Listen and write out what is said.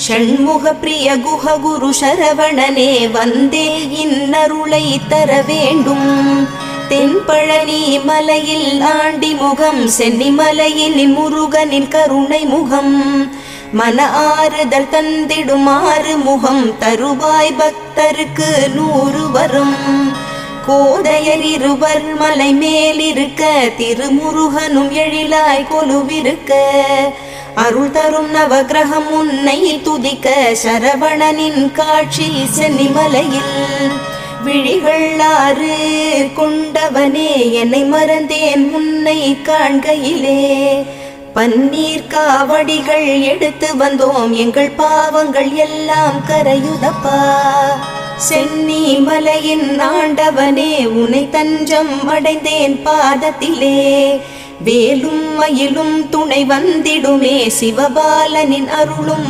ஷண்முக பிரிய குஹ குரு சரவணனே வந்தே இன்னருளை தர வேண்டும். தென்பழனி மலையில் ஆண்டி முகம், சென்னிமலையில் முருகனின் கருணை முகம், மன ஆறுதல் தந்திடுமாறு முகம் தருவாய் பக்தருக்கு 100 வரும். கோதையர் இருவர் மலை மேலிருக்க, திருமுருகனும் எழிலாய் கொலுவிருக்க, அருள் தரும் நவகிரகம் உன்னை துதிக்க, சரவணனின் காட்சி சென்னிமலையில். விழிகள் 6 கொண்டவனே, என்னை மறந்தேன் உன்னை காண்கையிலே. பன்னீர் காவடிகள் எடுத்து வந்தோம், எங்கள் பாவங்கள் எல்லாம் கரையுதப்பா. சென்னி மலையின் ஆண்டவனே, உன்னை தஞ்சம் அடைந்தேன் பாதத்திலே. வேலும் மயிலும் துணை வந்திடுமே, சிவபாலனின் அருளும்